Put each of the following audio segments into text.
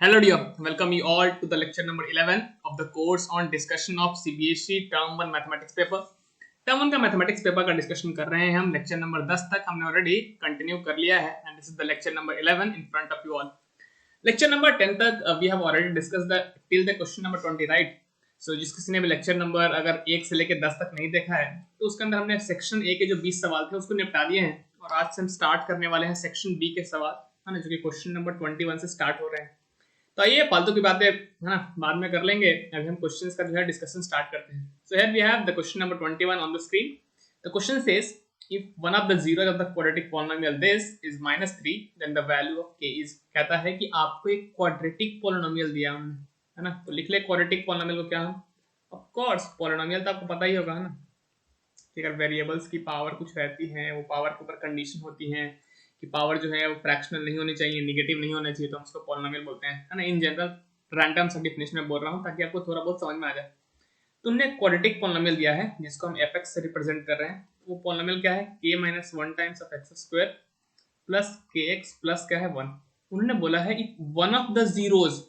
Hello dear, welcome you all to the lecture number 11 of the course on discussion of CBSE Term 1 Mathematics paper. Term 1 का mathematics paper का discussion कर रहे हैं हम. Lecture number 10 तक हमने already continue कर लिया है and this is the lecture number 11 in front of you all. Lecture number 10 तक we have already discuss the till the question number 20 right. So जिस किसी ने भी लेक्चर नंबर अगर 1 से लेकर 10 तक नहीं देखा है तो उसके अंदर हमने सेक्शन ए के जो 20 सवाल थे उसको निपटा दिए हैं और आज से हम स्टार्ट करने वाले हैं सेक्शन बी के सवाल है ना, जो कि क्वेश्चन नंबर 21 से स्टार्ट हो रहे हैं. तो आइए फालतू की बातें है ना बाद में कर लेंगे, अभी हम क्वेश्चंस का जो है डिस्कशन स्टार्ट करते हैं. So here we have the question number 21 on the screen. The question says if one of the zeros of the quadratic polynomial this is -3 then the value of k is. कहता है कि आपको एक quadratic polynomial दिया हमने है ना, तो लिख ले क्वाड्रेटिक पोलिनोमियल को क्या हम. ऑफ कोर्स पोलिनोमियल तो आपको पता ही होगा है ना कि अगर वेरिएबल्स की पावर कुछ रहती है वो पावर के ऊपर कंडीशन होती है कि पावर जो है वो फ्रैक्शनल नहीं होनी चाहिए, नेगेटिव नहीं होना चाहिए, तो हम उसको पॉलिनोमियल बोलते हैं है ना. इन जनरल रैंडम सा डेफिनेशन में बोल रहा हूँ ताकि आपको थोड़ा बहुत समझ में आ जाए. तुमने क्वाड्रेटिक पॉलिनोमियल दिया है जिसको हम fx से रिप्रेजेंट कर रहे हैं. वो पॉलिनोमियल क्या है k - 1 times of x square plus kx plus क्या है 1. उन्होंने बोला है वन ऑफ द जीरोज.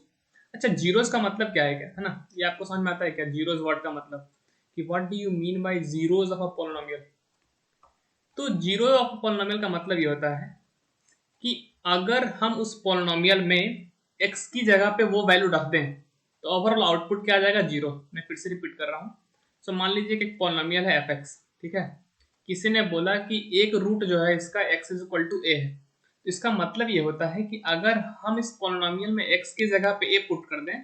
अच्छा जीरोज का मतलब क्या है, क्या है ना, ये आपको समझ में आता है क्या जीरोज वर्ड का मतलब कि what do you mean by zeros of a polynomial. तो जीरो ऑफ पॉलिनोमियल का मतलब ये होता है कि अगर हम उस पॉलिनोमियल में x की जगह पे वो वैल्यू रख दें तो ओवरऑल आउटपुट क्या आ जाएगा जीरो. मैं फिर से रिपीट कर रहा हूँ. सो मान लीजिए कि एक पॉलिनोमियल है fx, ठीक है. किसी ने बोला कि एक रूट जो है इसका x = a है, तो इसका मतलब ये होता है कि अगर हम इस पॉलिनोमियल में x की जगह पे a पुट कर दें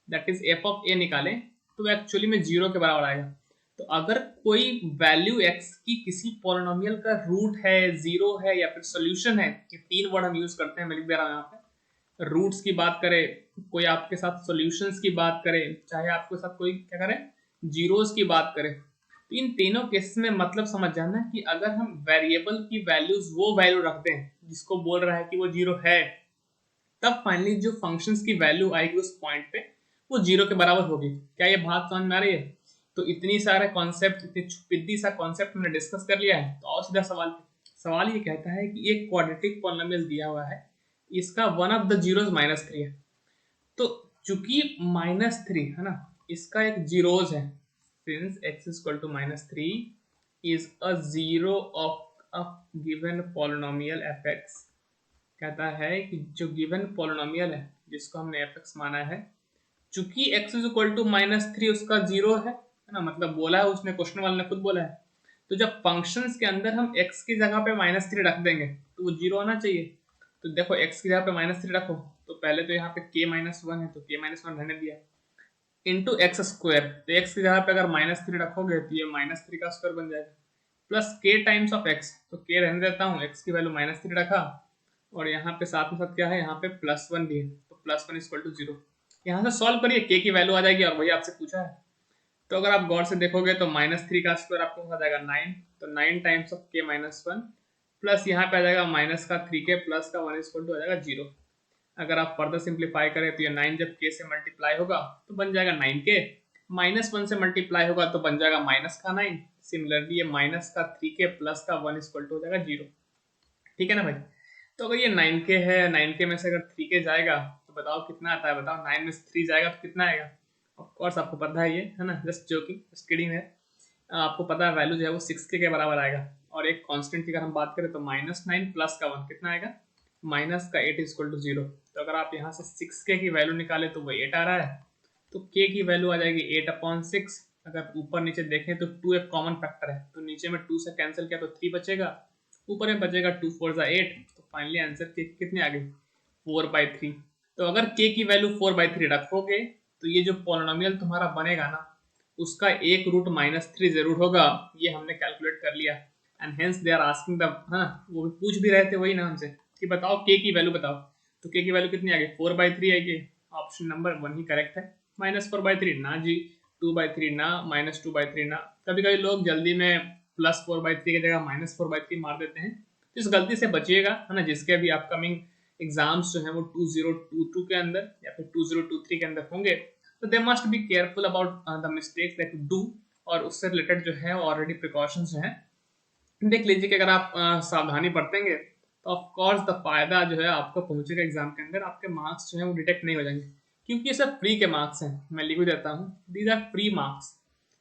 that is f of a निकालें तो एक्चुअली में जीरो के बराबर आएगा. तो अगर कोई वैल्यू x की किसी पॉलिनोमियल का रूट है, जीरो है या फिर सॉल्यूशन है, ये तीन वर्ड हम यूज करते हैं, मैं लिख दे रहा हूं यहाँ पे. रूट्स की बात करे, कोई आपके साथ सॉल्यूशंस की बात करे, चाहे आपके साथ कोई क्या करे जीरोस की बात करे, तो इन तीनों केसेस में मतलब समझ जाना कि अगर हम वेरिएबल की वैल्यूज वो वैल्यू रखते हैं जिसको बोल रहा है कि वो जीरो है, तब फाइनली जो फंक्शंस की वैल्यू आएगी उस पॉइंट पे वो जीरो के बराबर होगी. क्या ये बात समझ में आ रही है. तो इतनी सारा कॉन्सेप्ट, इतनी छुपिद्दी सा कॉन्सेप्ट हमने डिस्कस कर लिया है. तो और सीधा सवाल सवाल ये कहता है कि एक क्वाड्रेटिक पॉलिनोमियल दिया हुआ है, इसका वन ऑफ द जीरोज -3 है. तो चूंकि -3 है ना, इसका एक जीरोज है, since x = -3 is a zero of a given polynomial fx. कहता है कि जो गिवन पॉलिनोमियल है जिसको हमने fx माना है, चूंकि x = -3 उसका जीरो है ना, मतलब बोला है उसने, क्वेश्चन वाले ने खुद बोला है. तो जब फंक्शंस के अंदर हम x की जगह पे -3 रख देंगे तो वो जीरो आना चाहिए. तो देखो x की जगह पे -3 रखो तो पहले तो यहाँ पे k - 1 है तो k - 1 रहने दिया इंटू एक्स स्क्वायर. तो x की जगह पे अगर -3 रखोगे तो ये -3 का स्क्वायर बन जाएगा plus k times of x. तो k रहने देता हूँ, x की वैल्यू -3 रखा और यहाँ पे साथ में साथ क्या है, यहाँ पे +1 भी है तो +1 = 0. यहाँ से सॉल्व करिए, k की वैल्यू आ जाएगी और वही आपसे पूछा है. तो अगर आप गौर से देखोगे तो -3 का स्क्वायर आपको आ जाएगा 9, तो 9 टाइम्स ऑफ k - 1 प्लस यहाँ पे आ जाएगा -3k प्लस का 1 = आ जाएगा 0. अगर आप फर्दर सिंप्लीफाई करें तो ये 9 जब k से मल्टीप्लाई होगा तो बन जाएगा 9k, -1 से मल्टीप्लाई होगा तो बन जाएगा -9. सिमिलरली ये -3k प्लस का 1 = हो जाएगा 0. ठीक है ना भाई. तो अगर ये 9k है, 9k में से अगर 3k जाएगा तो बताओ कितना आता है, बताओ 9 में से 3 जाएगा तो कितना आएगा. ऑफ कोर्स आपको पता है ये है ना, जस्ट जोकिंग, जस्ट किडिंग है. आपको पता है वैल्यू जो है वो 6k के बराबर आएगा. और एक कांस्टेंट की अगर हम बात करें तो -9 प्लस का 1 कितना आएगा, -8 = 0. तो अगर आप यहाँ से 6k की वैल्यू निकाले तो वो 8 आ रहा है, तो k की वैल्यू आ जाएगी 8/6. अगर ऊपर नीचे देखें तो 2 एक कॉमन फैक्टर है तो नीचे में 2 से कैंसिल किया तो 3 बचेगा, ऊपर में बचेगा 2 4 ज़ा 8. तो फाइनली आंसर कितनी आ गई 4/3. तो अगर k की वैल्यू 4/3 रखोगे तो ये जो पॉलिनोमियल तुम्हारा बनेगा ना उसका एक रूट -3 जरूर होगा. ये हमने कैलकुलेट कर लिया and hence they are asking the, हाँ वो भी पूछ भी रहे थे वही ना हमसे कि बताओ k की वैल्यू बताओ. तो k की वैल्यू कितनी आ गई 4/3 आएगी. ऑप्शन नंबर 1 ही करेक्ट है. -4/3 ना जी, 2/3 ना, -2/3 ना. कभी कभी लोग जल्दी में +4/3 की जगह -4/3 मार देते हैं, तो इस गलती से बचिएगा है ना. जिसके भी अपकमिंग एग्जाम्स जो है वो 2022 के अंदर या फिर 2023 के अंदर होंगे तो they must be careful about the mistakes that you do. और उससे रिलेटेड जो है ऑलरेडी प्रिकॉशंस जो हैं देख लीजिए कि अगर आप सावधानी बरतेंगे तो ऑफ कोर्स द फायदा जो है आपको पहुंचेगा एग्जाम के अंदर, आपके मार्क्स जो है वो डिटेक्ट नहीं हो जाएंगे, क्योंकि ये सब फ्री के मार्क्स हैं। मैं लिख भी देता हूँ, दीज आर फ्री मार्क्स।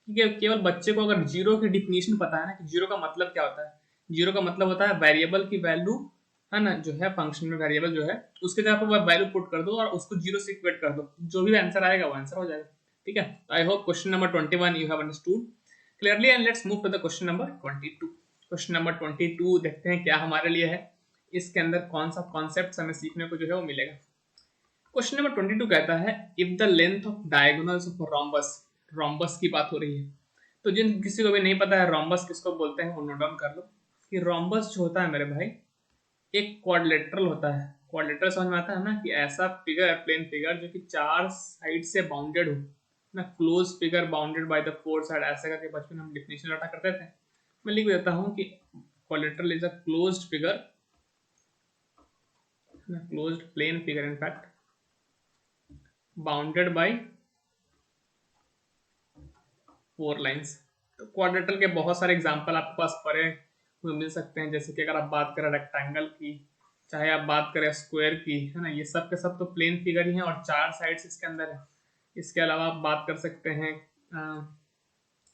ठीक है, केवल बच्चे को अगर जीरो की डिफिनीशन पता है ना, कि जीरो का मतलब क्या होता है। जीरो का मतलब होता है वेरिएबल की वैल्यू, है ना, जो है फंक्शन में वेरिएबल जो है उसके जगह पर वैल्यू पुट कर दो और उसको जीरो से इक्वेट कर दो, जो भी आंसर आएगा वो आंसर हो जाएगा। ठीक है, I hope question number 21 you have understood clearly, and let's move to the question number 22। Question number 22 देखते हैं क्या हमारे लिए है, इसके अंदर कौन सा कॉन्सेप्ट हमें सीखने को जो है वो मिलेगा। क्वेश्चन नंबर 22 कहता है if the length of diagonals of rhombus, rhombus की बात हो रही है। तो जिन किसी को भी नहीं पता है रोम्बस किसको बोलते हैं वो नोट डाउन कर लो कि रोम्बस जो होता है मेरे भाई एक क्वाड्रिलेटरल होता है। क्वाड्रिलेटरल समझ में आता है ना, कि ऐसा फिगर है, प्लेन फिगर जो कि चार साइड से बाउंडेड हो ना, close figure bounded by the four side, ऐसे करके बचपन हम डिफिनेशन रटा करते थे। मैं लिख देता हूं कि quadrilateral is a closed figure, closed plane figure in fact bounded by four lines. तो क्वाड्रिलेटरल के बहुत सारे एग्जांपल आपके पास पड़े हुए मिल सकते हैं, जैसे कि अगर आप बात करें रेक्टेंगल की, चाहे आप बात करें स्क्वायर की, है ना, ये सब के सब तो प्लेन फिगर ही हैं और चार साइड्स इसके अंदर है। इसके अलावा आप बात कर सकते हैं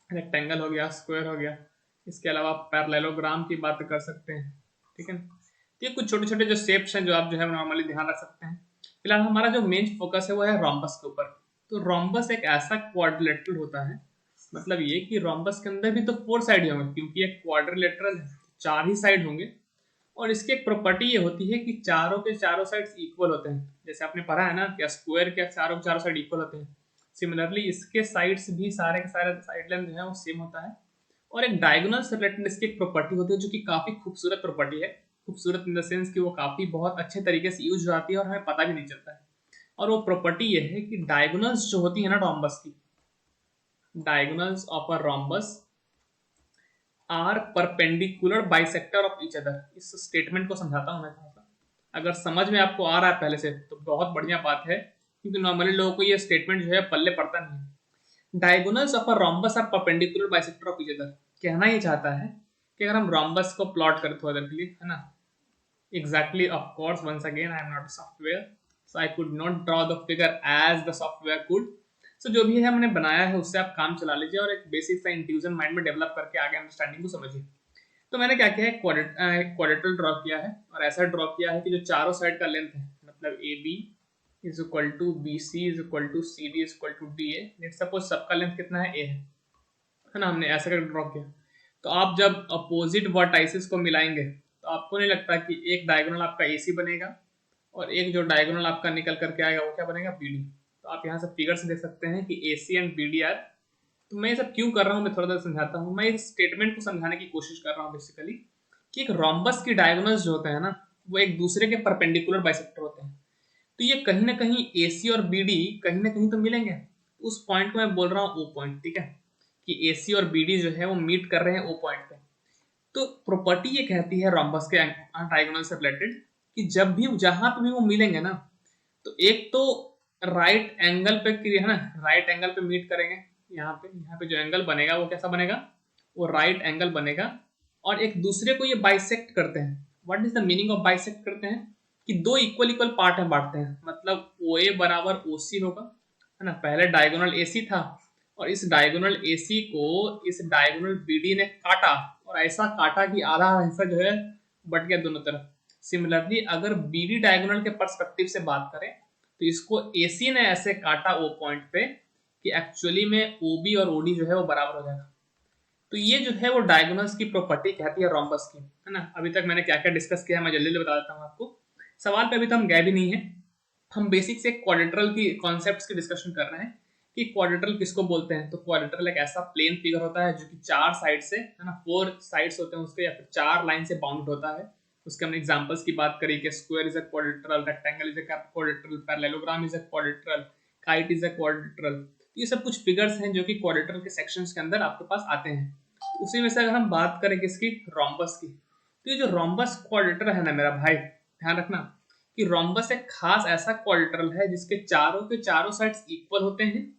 रेक्टेंगल हो गया, स्क्वायर हो गया, इसके अलावा पैरेललोग्राम की बात कर सकते हैं। ठीक है, तो ये कुछ छोटे छोटे जो शेप्स हैं जो आप जो है नॉर्मली ध्यान रख सकते हैं। फिलहाल हमारा जो मेन फोकस है वो है रोम्बस के ऊपर। तो रोम्बस एक ऐसा क्वाड्रिलेटरल होता है, मतलब ये कि रोम्बस के अंदर भी तो फोर साइड होंगे, क्योंकि एक क्वाड्रिलेटरल है, चार ही साइड होंगे। और इसकी एक प्रॉपर्टी ये होती है कि चारों के चारों साइड्स इक्वल होते हैं, जैसे आपने पढ़ा है ना कि स्क्वायर के चारों के चारों साइड इक्वल होते हैं। सिमिलरली इसके साइड्स भी सारे के सारे साइड लेंथ जो है वो सेम होता है। और एक डायगोनल से रिलेटेड इसकी एक प्रॉपर्टी होती है जो कि काफी खूबसूरत प्रॉपर्टी है। खूबसूरत इन द सेंस कि वो काफी बहुत अच्छे तरीके से यूज हो जाती है और हमें पता भी नहीं चलता है। और वो प्रॉपर्टी ये है कि डायगोनल्स जो होती है ना रोम्बस की, diagonals of a rhombus are perpendicular bisector of each other. इस स्टेटमेंट को समझाता हूं मैं थोड़ा सा, अगर समझ में आपको आ रहा है पहले से तो बहुत बढ़िया बात है, क्योंकि नॉर्मली लोगों को ये स्टेटमेंट जो है पल्ले पड़ता नहीं है। Diagonals of a rhombus are perpendicular bisector of each other, कहना ये चाहता है कि अगर हम रोम्बस को प्लॉट करें थोड़ा देर के लिए, है ना, exactly of course once again I am not software, so I could not draw the figure as the software could. So जो भी है हमने बनाया है उससे आप काम चला लीजिए और एक बेसिक सा इंट्यूजन माइंड में डेवलप करके आगे अंडरस्टैंडिंग को समझिए। तो मैंने क्या किया है, क्वाड्रेटरल ड्रॉ किया है और ऐसा ड्रॉ किया है कि जो चारों साइड का लेंथ है, मतलब A B is equal to B C is equal to C D is equal to D A, let's suppose सबका लेंथ कितना है, ए है ना, हमने ऐसा करके ड्रॉ किया। तो आप जब अपोजिट वर्टाइसिस को मिलाएंगे तो आपको नहीं लगता कि एक डायगोनल आपका ए सी बनेगा और एक जो डायगोनल आपका निकल करके आएगा वो क्या बनेगा, बी डी। तो आप यहाँ से फिगर से देख सकते हैं कि ए सी एंड बी डी आर। तो मैं ये सब क्यों कर रहा हूँ मैं थोड़ा देर समझाता हूँ। मैं इस स्टेटमेंट को समझाने की कोशिश कर रहा हूँ बेसिकली, कि एक रोम्बस की डायगोनल्स जो होते हैं ना वो एक दूसरे के परपेंडिकुलर बाइसेक्टर होते हैं। तो ये कहीं ना कहीं AC और BD कहीं ना कहीं तो मिलेंगे। उस पॉइंट को मैं बोल रहा हूँ O पॉइंट। ठीक है, कि AC और BD जो है वो मीट कर रहे हैं O पॉइंट पे। तो प्रॉपर्टी ये कहती है रोम्बस के डायगोनल से रिलेटेड कि जब भी जहां पे भी वो मिलेंगे ना, तो एक तो राइट एंगल पे, है ना, राइट एंगल पे मीट करेंगे। यहाँ पे जो एंगल बनेगा वो कैसा बनेगा, वो राइट एंगल बनेगा। और एक दूसरे को ये बाइसेक्ट करते हैं। What is the meaning of bisect करते हैं, कि दो इक्वल इक्वल पार्ट में बांटते हैं, मतलब OA बराबर OC होगा, है ना, पहले डायगोनल AC था और इस डायगोनल AC को इस डायगोनल BD ने काटा और ऐसा काटा कि आधा हिस्सा जो है बट गया दोनों तरफ। सिमिलरली अगर BD डायगोनल के पर्सपेक्टिव से बात करें तो इसको AC ने ऐसे काटा O पॉइंट पे कि एक्चुअली में OB और OD जो है वो बराबर हो जाएगा। तो ये जो है वो डायगोनल्स की प्रॉपर्टी कहती है रोम्बस की, है ना। अभी तक मैंने क्या क्या डिस्कस किया है मैं जल्दी बता देता हूँ आपको। सवाल पे अभी तो हम गए भी नहीं है, हम बेसिक से क्वाड्रिलेटरल की कॉन्सेप्ट्स की डिस्कशन कर रहे हैं कि क्वाड्रिलेटरल किसको बोलते हैं। तो क्वाड्रिलेटरल एक ऐसा प्लेन फिगर होता है जो कि चार साइड से, है ना, फोर साइड्स होते हैं उसके, या फिर चार लाइन से बाउंड होता है। उसके हमने एग्जांपल्स की बात करी कि square is a quadrilateral, rectangle is a quadrilateral, parallelogram is a quadrilateral, kite is a quadrilateral. ये सब कुछ फिगर्स हैं जो कि क्वाड्रिलेटरल के सेक्शंस के अंदर आपके पास आते हैं। उसी में से अगर हम बात करें किसकी, रोम्बस की, तो ये जो रोम्बस क्वाड्रिलेटरल है ना मेरा भाई, ध्यान रखना कि रोम्बस एक खास ऐसा क्वाड्रिलेटरल है जिसके चारों के चारों साइड्स इक्वल होते हैं।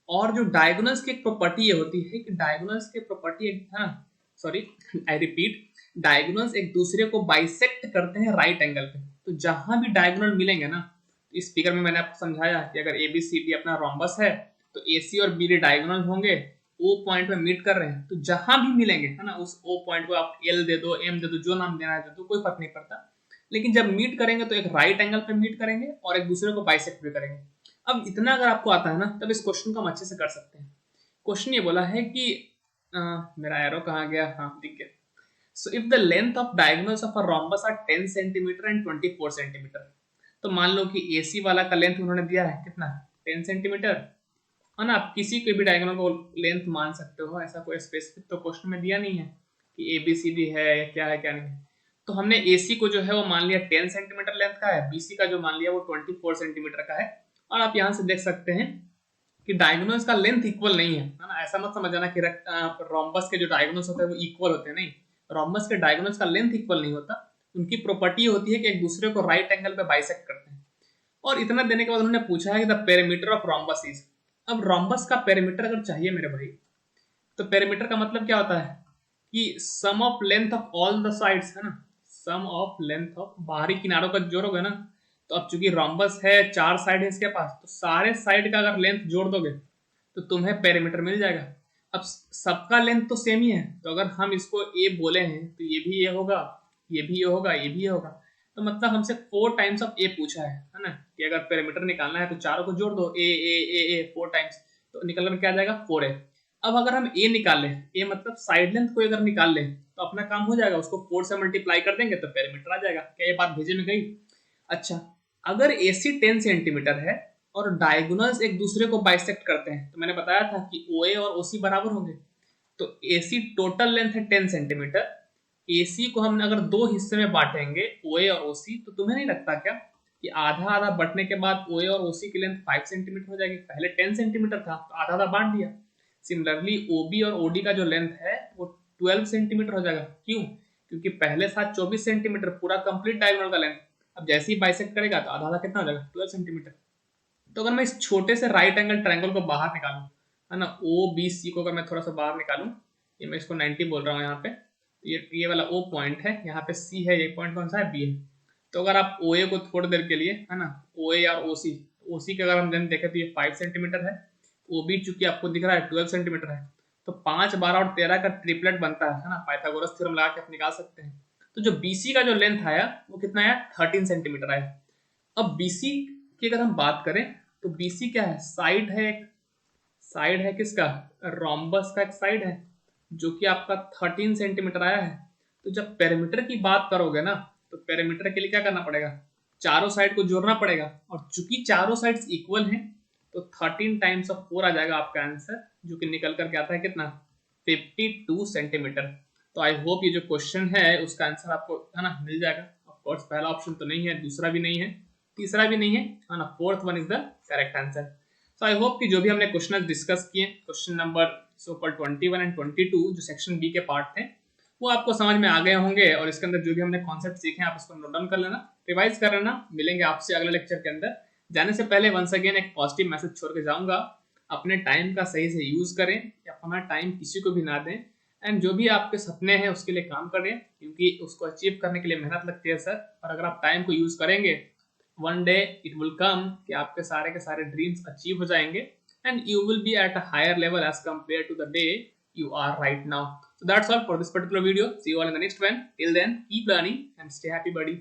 और जो डायगोनल्स की एक प्रॉपर्टी ये होती है कि डायगोनल्स की प्रॉपर्टी है ना, सॉरी आई रिपीट, डायगोनल्स एक दूसरे को बाइसेक्ट करते हैं राइट एंगल पे। तो जहां भी डायगोनल मिलेंगे ना, इस फिगर में मैंने आपको समझाया कि अगर ए बी सी डी अपना रोम्बस है तो ए सी और बी डी डायगोनल होंगे, ओ पॉइंट पे मीट कर रहे हैं, तो जहां भी मिलेंगे है ना, उस ओ पॉइंट को आप एल दे दो, एम दे दो, जो नाम देना है दे दो, कोई फर्क नहीं पड़ता। लेकिन जब मीट करेंगे तो एक राइट एंगल पे मीट करेंगे और एक दूसरे को बाइसेक्ट भी करेंगे। अब इतना अगर आपको आता है ना, तब इस क्वेश्चन को हम अच्छे से कर सकते हैं। क्वेश्चन ये बोला है कि मेरा एरो कहाँ गया, हाँ दिख गया। So if the length of diagonals of a rhombus are 10 centimetre and 24 centimetre, तो मान लो कि AC वाला का लेंथ उन्होंने दिया है कितना, 10 सेंटीमीटर, है ना। आप किसी के भी डायगोनल को लेंथ मान सकते हो, ऐसा कोई स्पेसिफिक तो क्वेश्चन में दिया नहीं है कि ABCD है या क्या है क्या नहीं है। तो हमने AC को जो है वो मान लिया 10 सेंटीमीटर लेंथ का है, BC का जो मान लिया वो 24 सेंटीमीटर का है। और आप यहाँ से देख सकते हैं कि डायगोनल्स का लेंथ इक्वल नहीं है ना। ऐसा मत समझ जाना कि रोम्बस के जो डायगोनल्स होते हैं वो इक्वल होते हैं, नहीं। रोम्बस के डायगोनल्स का लेंथ इक्वल नहीं होता, उनकी प्रॉपर्टी होती है कि एक दूसरे को राइट एंगल पे बाइसेक्ट करते हैं। और इतना देने के बाद उन्होंने पूछा है कि the perimeter of rhombus is. अब रोम्बस का पेरीमीटर अगर चाहिए मेरे भाई, तो पेरीमीटर का मतलब क्या होता है कि sum of length of all the sides, है ना, सम ऑफ लेंथ ऑफ बाहरी किनारों का जोड़ोगे ना। तो अब चूंकि रोम्बस है, 4 साइड है इसके पास, तो सारे साइड का अगर लेंथ जोड़ दोगे तो तुम्हें पेरीमीटर मिल जाएगा। अब सबका लेंथ तो सेम ही है, तो अगर हम इसको ए बोले हैं तो ये भी ए होगा, ये भी ए होगा, ये भी ए होगा। तो मतलब हमसे 4 टाइम्स ऑफ ए पूछा है ना, कि अगर पेरीमीटर निकालना है तो चारों को जोड़ दो, ए ए ए ए 4 टाइम्स, तो निकल कर क्या आ जाएगा 4a। अब अगर हम ए निकाल लें, ए मतलब साइड लेंथ को अगर निकाल लें तो अपना काम हो जाएगा, उसको 4 से मल्टीप्लाई कर देंगे तो पेरीमीटर आ जाएगा। क्या ये बात भेजे में गई? अच्छा, अगर AC 10 सेंटीमीटर है और डायगोनल्स एक दूसरे को बाइसेक्ट करते हैं, तो मैंने बताया था कि OA और OC बराबर होंगे। तो AC टोटल लेंथ है 10 सेंटीमीटर, AC को हम अगर 2 हिस्से में बांटेंगे, OA और OC, तो तुम्हें नहीं लगता क्या कि आधा आधा बटने के बाद OA और OC की लेंथ 5 सेंटीमीटर हो जाएगी? पहले 10 सेंटीमीटर था तो आधा आधा बांट दिया। सिमिलरली OB और OD का जो लेंथ है वो 12 सेंटीमीटर हो जाएगा। क्यों? क्योंकि पहले था 24 सेंटीमीटर पूरा कंप्लीट डायगोनल का लेंथ, अब जैसे ही बाइसेक्ट करेगा तो आधा आधा कितना हो जाएगा, 12 सेंटीमीटर। तो अगर मैं इस छोटे से राइट एंगल ट्रायंगल को बाहर निकालूं, है ना, OBC को अगर मैं थोड़ा सा बाहर निकालूं, ये मैं इसको 90 बोल रहा हूँ यहाँ पे, ये वाला O पॉइंट है, यहाँ पे C है, ये पॉइंट कौन सा है, B है। तो अगर आप OA को थोड़ी देर के लिए, है ना, OA और OC के अगर हम देखें तो ये 5 सेंटीमीटर है, OB चूंकि आपको दिख रहा है 12 सेंटीमीटर है, तो 5, 12 और 13 का ट्रिपलेट बनता है ना, पाइथागोरस थ्योरम लगा के आप निकाल सकते हैं। तो जो BC का जो लेंथ आया वो कितना आया, 13 सेंटीमीटर आया। अब BC की अगर हम बात करें तो BC क्या है, साइड है, एक साइड है किसका, रोम्बस का एक साइड है, जो कि आपका 13 सेंटीमीटर आया है। तो जब पेरीमीटर की बात करोगे ना, तो पेरीमीटर के लिए क्या करना पड़ेगा, चारों साइड को जोड़ना पड़ेगा, और चूंकि चारों साइड्स इक्वल हैं तो 13 टाइम्स ऑफ 4 आ जाएगा आपका आंसर, जो कि निकल करके आता है कितना, 52 सेंटीमीटर। तो आई होप ये जो क्वेश्चन है उसका आंसर आपको, है ना, मिल जाएगा। ऑफ कोर्स पहला ऑप्शन तो नहीं है, दूसरा भी नहीं है, तीसरा भी नहीं है ना, fourth one is the correct answer. So I hope कि जो भी हमने क्वेश्चन डिस्कस किए, question number so called 21 and 22 जो सेक्शन बी के पार्ट थे, वो आपको समझ में आ गए होंगे। और इसके अंदर जो भी हमने कॉन्सेप्ट सीखे हैं आप उसको नोट डाउन कर लेना, रिवाइज कर लेना। मिलेंगे आपसे अगले लेक्चर के अंदर। जाने से पहले वंस अगेन एक पॉजिटिव मैसेज छोड़ के जाऊंगा, अपने टाइम का सही से यूज करें, अपना टाइम किसी को भी ना दें, एंड जो भी आपके सपने हैं उसके लिए काम करें, क्योंकि उसको अचीव करने के लिए मेहनत लगती है सर। और अगर आप टाइम को यूज करेंगे, one day it will come कि आपके सारे के सारे ड्रीम्स अचीव हो जाएंगे, and you will be at a higher level as compare to the day you are right now. So that's all for this particular video. See you all in the next one. Till then, keep learning and stay happy, buddy.